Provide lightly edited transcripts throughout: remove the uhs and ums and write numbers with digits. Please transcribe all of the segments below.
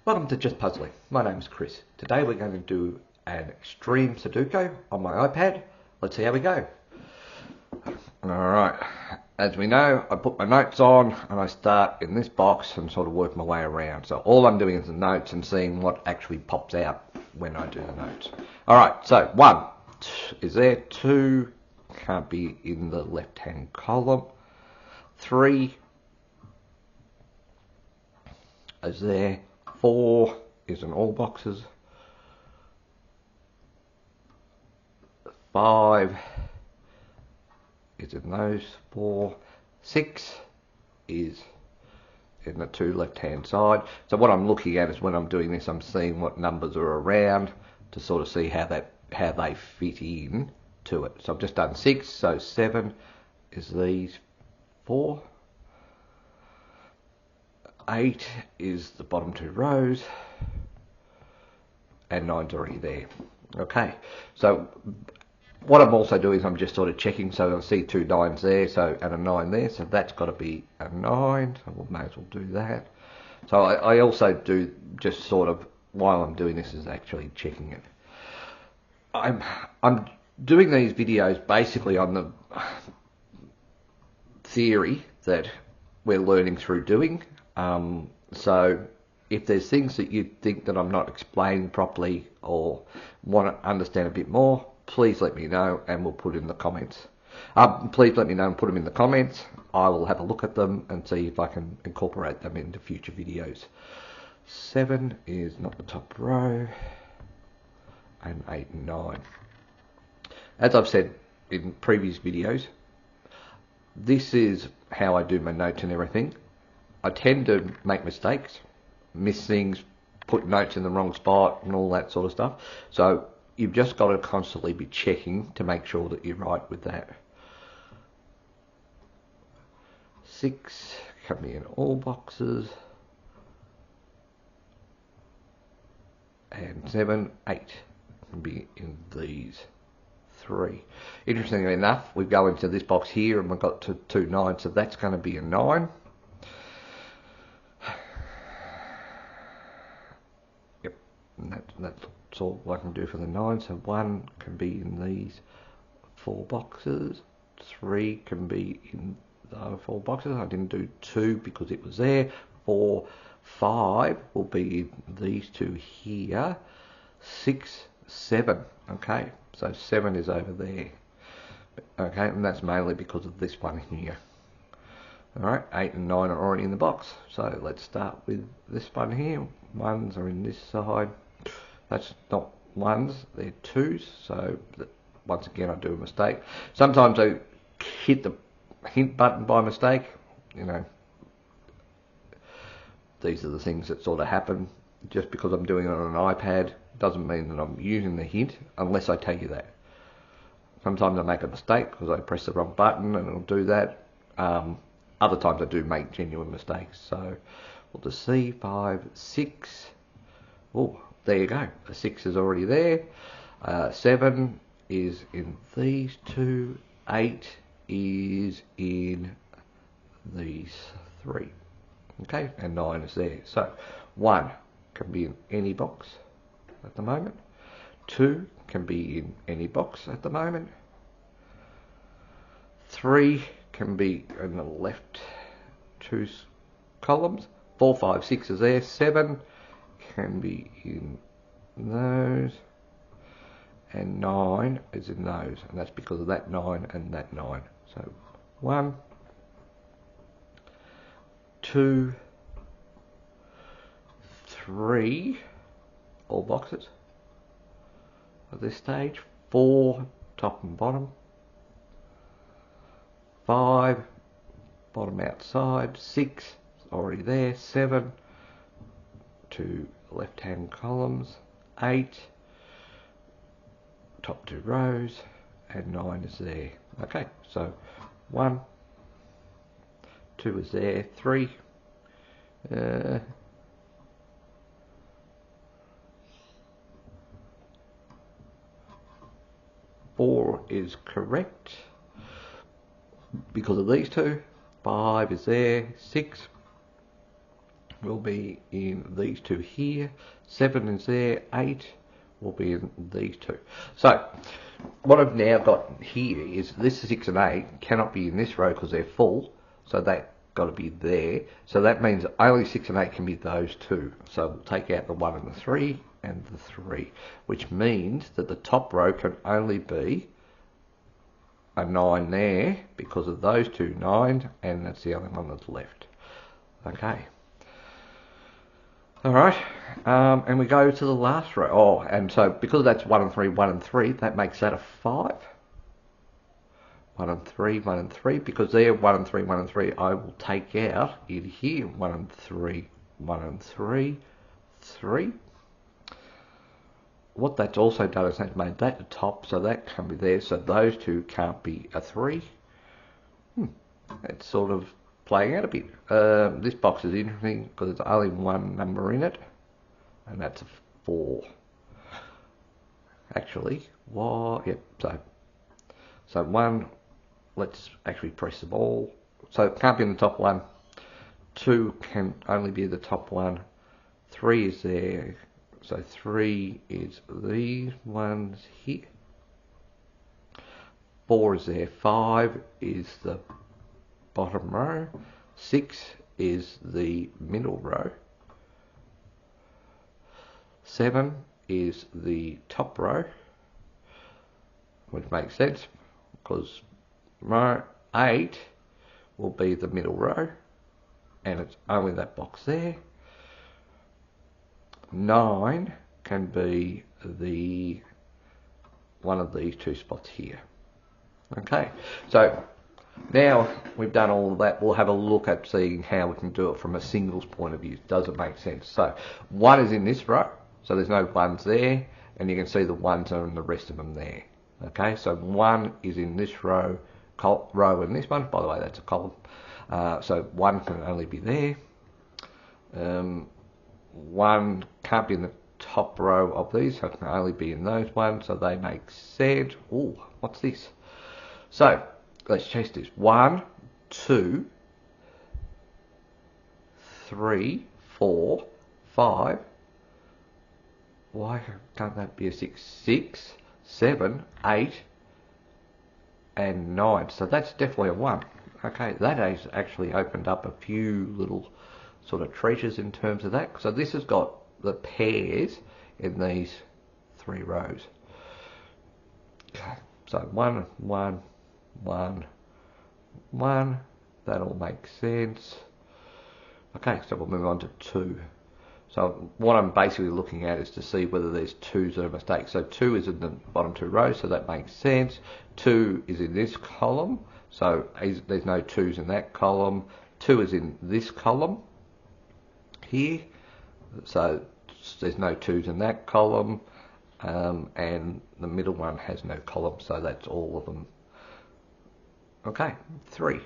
Welcome to Just Puzzling. My name's Chris. Today we're going to do an extreme Sudoku on my iPad. Let's see how we go. Alright, as we know, I put my notes on and I start in this box and sort of work my way around. So all I'm doing is the notes and seeing what actually pops out when I do the notes. Alright, so 1 is there, 2 can't be in the left hand column, 3 is there, 4 is in all boxes, 5 is in those 4, 6 is in the 2 left hand side. So what I'm looking at is when I'm doing this, I'm seeing what numbers are around to sort of see how they fit in to it. So I've just done 6, so 7 is these 4. 8 is the bottom 2 rows, and 9's already there. Okay, so what I'm also doing is I'm just sort of checking, so I see 2 9s there, so and a 9 there, so that's got to be a 9, so we may as well do that. So I also do just sort of, while I'm doing this, is actually checking it. I'm doing these videos basically on the theory that we're learning through doing. So if there's things that you think that I'm not explaining properly or want to understand a bit more, please let me know and we'll put in the comments. Please let me know and put them in the comments. I will have a look at them and see if I can incorporate them into future videos. 7 is not the top row, and 8 and 9. As I've said in previous videos, this is how I do my notes and everything. I tend to make mistakes, miss things, put notes in the wrong spot and all that sort of stuff. So you've just got to constantly be checking to make sure that you're right with that. 6 can be in all boxes. And 7, 8 can be in these 3. Interestingly enough, we go into this box here and we've got 2 9s, so that's going to be a 9. Yep, and that's all I can do for the 9. So 1 can be in these 4 boxes, 3 can be in the other 4 boxes. I didn't do 2 because it was there. 4, 5 will be in these 2 here. 6, 7. Okay, so 7 is over there. Okay, and that's mainly because of this one here. Alright, 8 and 9 are already in the box. So let's start with this one here. 1s are in this side. That's not 1s, they're 2s. So once again, I do a mistake. Sometimes I hit the hint button by mistake. You know, these are the things that sort of happen. Just because I'm doing it on an iPad doesn't mean that I'm using the hint unless I tell you that. Sometimes I make a mistake because I press the wrong button and it'll do that. Other times I do make genuine mistakes. So we'll just see 5, 6. Oh, there you go. The 6 is already there. 7 is in these 2. 8 is in these 3. Okay, and 9 is there. So 1 can be in any box at the moment. 2 can be in any box at the moment. 3 can be in the left 2 columns. 4, 5, 6 is there. 7 can be in those. And 9 is in those. And that's because of that 9 and that 9. So 1, 2, 3, all boxes at this stage. 4, top and bottom. 5, bottom outside. 6, already there. 7, 2 left hand columns. 8, top 2 rows, and 9 is there. Okay, so 1, 2 is there. 3, 4 is correct because of these 2. 5 is there. 6 will be in these two here. 7 is there. 8 will be in these two. So what I've now got here is this 6 and 8 cannot be in this row because they're full. So that got to be there. So that means only 6 and 8 can be those two. So we'll take out the 1 and the 3 and the 3, which means that the top row can only be a 9 there because of those two 9s, and that's the only one that's left. Okay. Alright, and we go to the last row. Oh, and so because that's 1 and 3, 1 and 3, that makes that a 5. 1 and 3, 1 and 3, because they're 1 and 3, 1 and 3, I will take out in here 1 and 3, 1 and 3, 3. What that's also done is that's made that the top, so that can't be there, so those two can't be a 3. It's sort of playing out a bit. This box is interesting because there's only one number in it, and that's a 4. Actually, what? Yep. So 1. Let's actually press the ball. So it can't be in the top one. 2 can only be the top one. 3 is there. So 3 is these ones here. 4 is there. 5 is the bottom row. 6 is the middle row. 7 is the top row, which makes sense because row 8 will be the middle row, and it's only that box there. 9 can be the one of these two spots here. Okay, so now we've done all of that, we'll have a look at seeing how we can do it from a singles point of view. Does it make sense? So 1 is in this row, so there's no 1s there, and you can see the 1s are in the rest of them there. Okay, so 1 is in this row, in this one. By the way, that's a column. So 1 can only be there. 1 can't be in the top row of these, so it can only be in those ones, so they make sense. Oh, what's this? So let's chase this. 1, 2, 3, 4, 5. Why can't that be a 6? 6, 7, 8, and 9. So that's definitely a 1. Okay, that has actually opened up a few little sort of treasures in terms of that. So this has got the pairs in these 3 rows. Okay, so 1, 1, 1, 1. That all makes sense. Okay, so we'll move on to 2. So what I'm basically looking at is to see whether there's 2s that are a mistake. So 2 is in the bottom 2 rows, so that makes sense. 2 is in this column, so there's no 2s in that column. 2 is in this column here, so there's no 2s in that column, and the middle one has no column, so that's all of them. Okay, 3.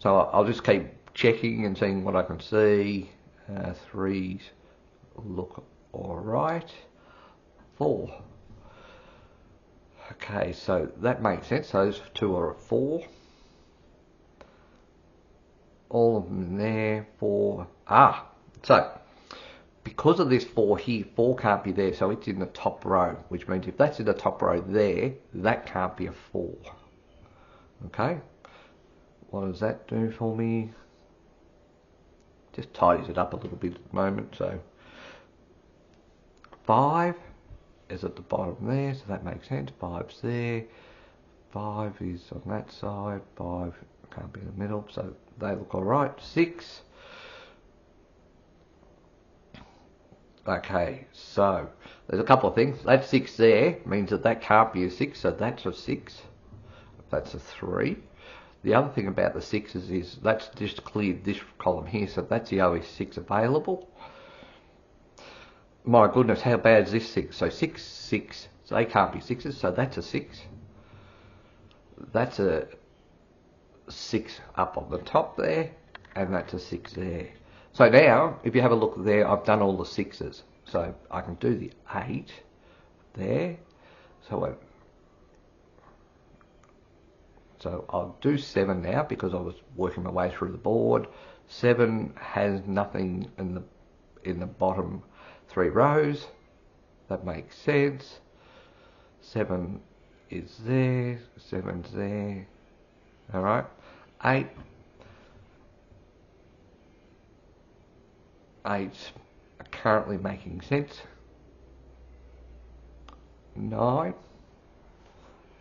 So I'll just keep checking and seeing what I can see. 3s look alright. 4. Okay, so that makes sense. Those 2 are a 4. All of them there. 4. So because of this 4 here, 4 can't be there, so it's in the top row, which means if that's in the top row there, that can't be a 4. Okay, what does that do for me? Just tidies it up a little bit at the moment. So 5 is at the bottom there, so that makes sense. 5's there. 5 is on that side. 5 can't be in the middle, so they look alright. 6. Okay, so there's a couple of things. That 6 there means that that can't be a 6, so that's a 6. That's a 3. The other thing about the 6s is that's just cleared this column here, so that's the only 6 available. My goodness, how bad is this 6? So 6, 6, so they can't be 6s, so that's a 6. That's a 6 up on the top there, and that's a 6 there. So now, if you have a look there, I've done all the 6s. So I can do the 8 there. So I'll do 7 now because I was working my way through the board. 7 has nothing in the bottom 3 rows. That makes sense. 7 is there, 7's there. Alright. 8's currently making sense. 9,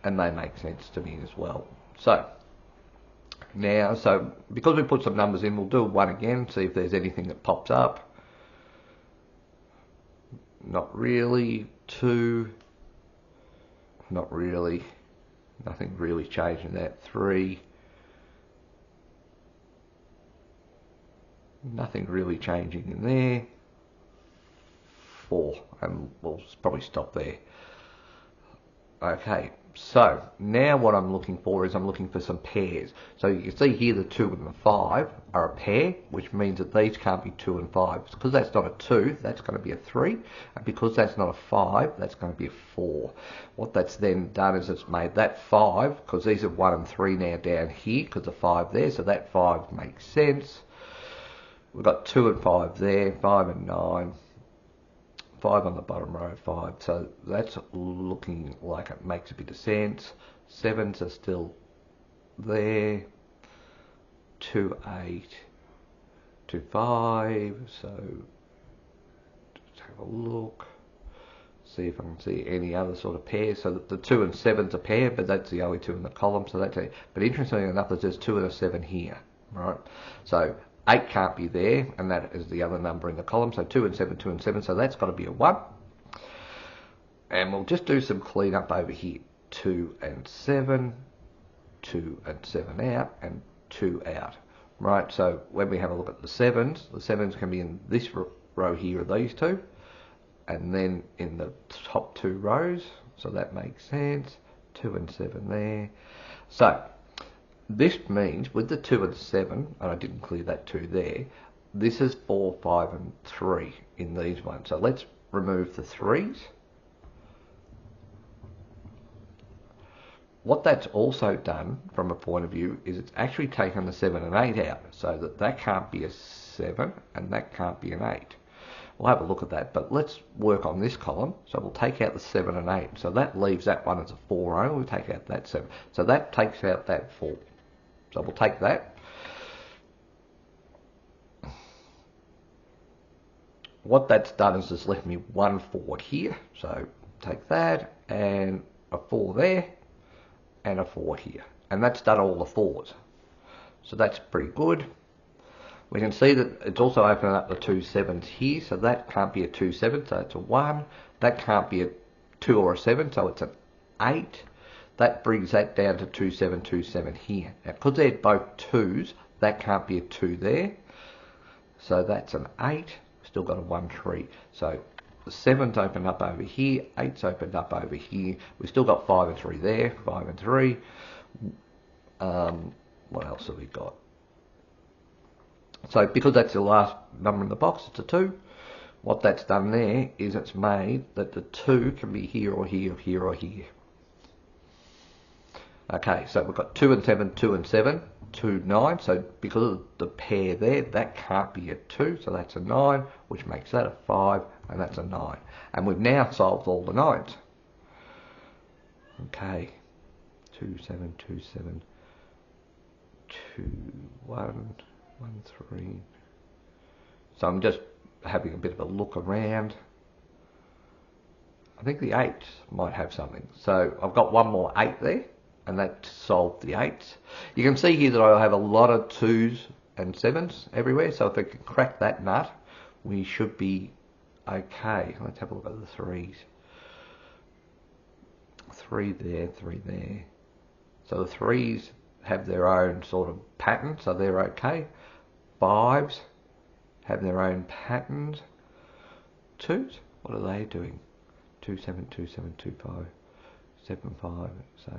and they make sense to me as well. So now, because we put some numbers in, we'll do 1 again, see if there's anything that pops up. Not really. 2, not really. Nothing really changing that. 3, nothing really changing in there. 4, and we'll probably stop there. Okay, so now what I'm looking for is I'm looking for some pairs. So you can see here the 2 and the 5 are a pair, which means that these can't be 2 and 5. Because that's not a 2, that's going to be a 3. And because that's not a 5, that's going to be a 4. What that's then done is it's made that 5, because these are 1 and 3 now down here, because the 5 there, so that 5 makes sense. We've got 2 and 5 there, 5 and 9. 5 on the bottom row, 5. So that's looking like it makes a bit of sense. 7s are still there. 2, 8, 2, 5. So let's have a look. See if I can see any other sort of pair. So the 2 and 7's a pair, but that's the only 2 in the column. So that's it. But interestingly enough, there's 2 and a 7 here, right? So 8 can't be there, and that is the other number in the column. So 2 and 7, 2 and 7, so that's got to be a 1. And we'll just do some cleanup over here. 2 and 7, 2 and 7 out, and 2 out. Right, so when we have a look at the 7s can be in this row here of these 2, and then in the top 2 rows, so that makes sense. 2 and 7 there. So this means with the 2 and 7, and I didn't clear that 2 there, this is 4, 5 and 3 in these ones. So let's remove the 3's. What that's also done from a point of view is it's actually taken the 7 and 8 out, so that can't be a 7 and that can't be an 8. We'll have a look at that, but let's work on this column. So we'll take out the 7 and 8. So that leaves that one as a 4 only. We'll take out that 7. So that takes out that 4. So we'll take that. What that's done is just left me 1 4 here. So take that and a 4 there and a 4 here. And that's done all the 4's. So that's pretty good. We can see that it's also opening up the 2 7's here. So that can't be a 2 7, so it's a 1. That can't be a 2 or a 7, so it's an 8. That brings that down to 2 7 2 7 here. Now, because they're both 2's, that can't be a 2 there. So that's an 8. Still got a 1 3. So the 7's opened up over here. 8's opened up over here. We've still got 5 and 3 there. 5 and 3. What else have we got? So because that's the last number in the box, it's a 2. What that's done there is it's made that the 2 can be here or here or here or here. Okay, so we've got 2 and 7, 2 and 7, 2, 9. So because of the pair there, that can't be a 2. So that's a 9, which makes that a 5, and that's a 9. And we've now solved all the 9's. Okay, 2, 7, 2, 7, 2, 1, 1, 3. So I'm just having a bit of a look around. I think the 8's might have something. So I've got one more 8 there. And that solved the 8's. You can see here that I have a lot of 2's and 7's everywhere. So if I can crack that nut, we should be okay. Let's have a look at the 3's. 3 there, 3 there. So the 3's have their own sort of pattern, so they're okay. 5's have their own patterns. 2's, what are they doing? 2 7 2 7 2 5 7 5. So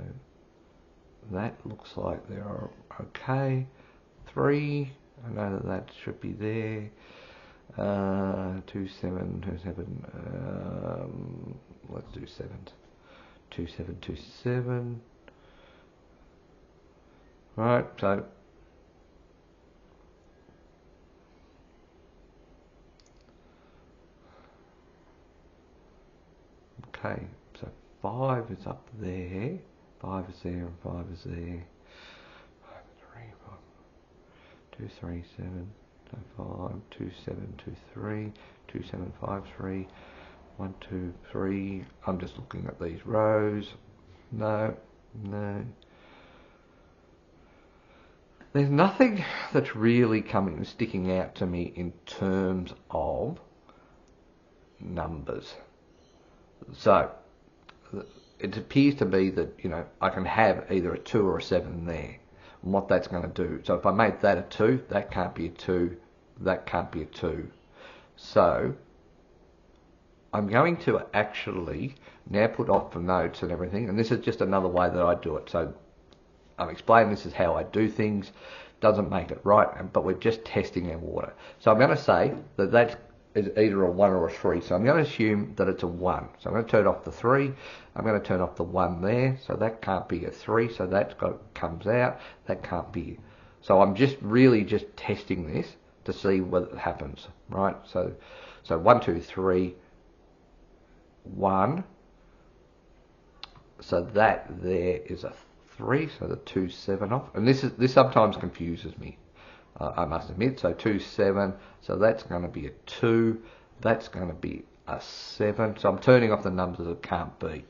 that looks like they're okay. 3, I know that should be there. 2 7 2 7. Let's do 7's. 2 7 2 7. Right, so Okay, so 5 is up there, 5 is there, and 5 is there. 2, 3, 7, 5, 2, 7, 2, 3, 2, 7, 5, 3, 1, 2, 3. I'm just looking at these rows. No. There's nothing that's really sticking out to me in terms of numbers. So it appears to be that, I can have either a 2 or a 7 there. And what that's going to do. So if I made that a 2, that can't be a 2, that can't be a 2. So I'm going to actually now put off the notes and everything, and this is just another way that I do it. So I'm explaining this is how I do things. Doesn't make it right, but we're just testing our water. So I'm going to say that that is either a 1 or a 3. So I'm going to assume that it's a 1. So I'm going to turn off the 3. I'm going to turn off the 1 there. So that can't be a 3. So that comes out. That can't be. So I'm just testing this to see what happens, right? So 1, 2, 3, 1. So that there is a 3. So the 2, 7 off. And this sometimes confuses me. I must admit. So 2, 7. So that's going to be a 2. That's going to be a 7. So I'm turning off the numbers that can't be.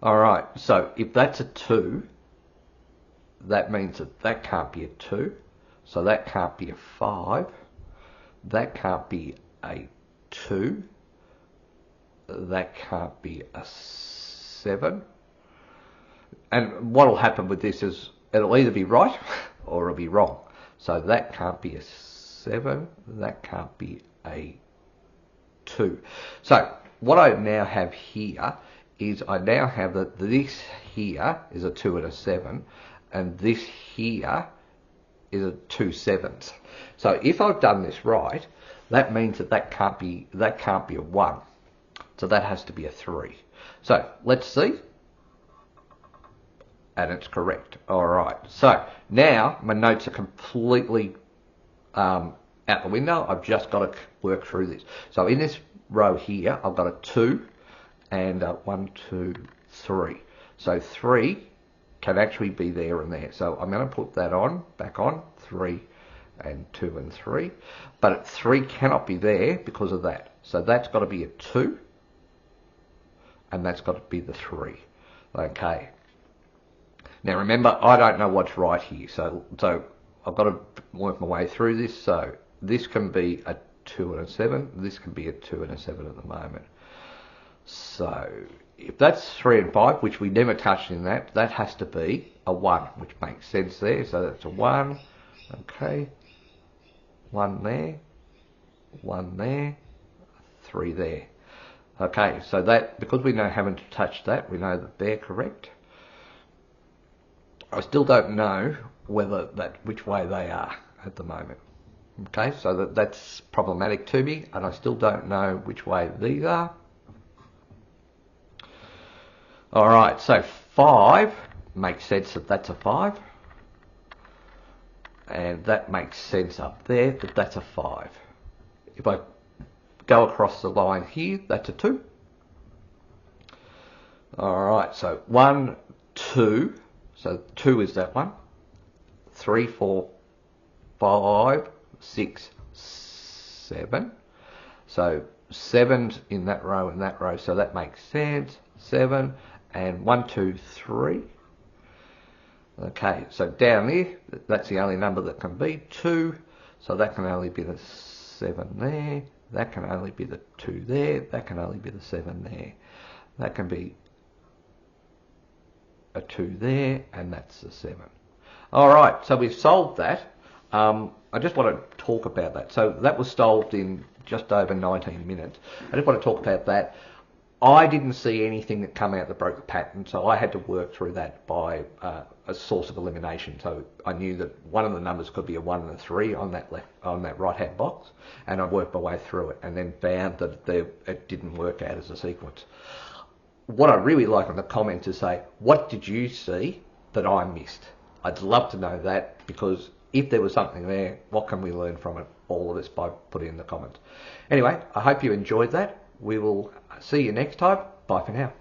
All right. So if that's a 2, that means that can't be a 2. So that can't be a 5. That can't be a 2. That can't be a 7. And what will happen with this is it'll either be right or it'll be wrong. So that can't be a 7. That can't be a 2. So what I now have here is I now have that this here is a 2 and a 7, and this here is a 2 7s. So if I've done this right, that means that can't be a 1. So that has to be a 3. So let's see. And it's correct. All right. So now my notes are completely out the window. I've just got to work through this. So in this row here, I've got a 2 and 1, 2, 3. So 3 can actually be there and there. So I'm going to put that back on, 3 and 2 and 3. But 3 cannot be there because of that. So that's got to be a 2. And that's got to be the 3. Okay. Now remember, I don't know what's right here, so I've got to work my way through this. So this can be a 2 and a 7. This can be a 2 and a 7 at the moment. So if that's 3 and 5, which we never touched in that has to be a 1, which makes sense there. So that's a 1. Okay. 1 there. 1 there. 3 there. Okay, so that, because we haven't touched that, we know that they're correct. I still don't know which way they are at the moment. Okay, so that's problematic to me, and I still don't know which way these are. All right, so 5 makes sense that that's a 5, and that makes sense up there that that's a 5. If I go across the line here, that's a 2. All right, so 1, 2. So 2 is that one. 3, 4, 5, 6, 7. So 7's in that row and that row, so that makes sense. 7 and 1, 2, 3. Okay, so down there, that's the only number that can be 2. So that can only be the 7 there. That can only be the 2 there. That can only be the 7 there. That can be a 2 there, and that's the 7. All right, so we've solved that. I just want to talk about that. So that was solved in just over 19 minutes. I just want to talk about that. I didn't see anything that come out that broke the pattern, so I had to work through that by a source of elimination. So I knew that one of the numbers could be a 1 and a 3 on that right-hand box, and I worked my way through it, and then found that it didn't work out as a sequence. What I really like on the comments is say, what did you see that I missed? I'd love to know that, because if there was something there, what can we learn from it? All of us by putting in the comments. Anyway, I hope you enjoyed that. we will see you next time. Bye for now.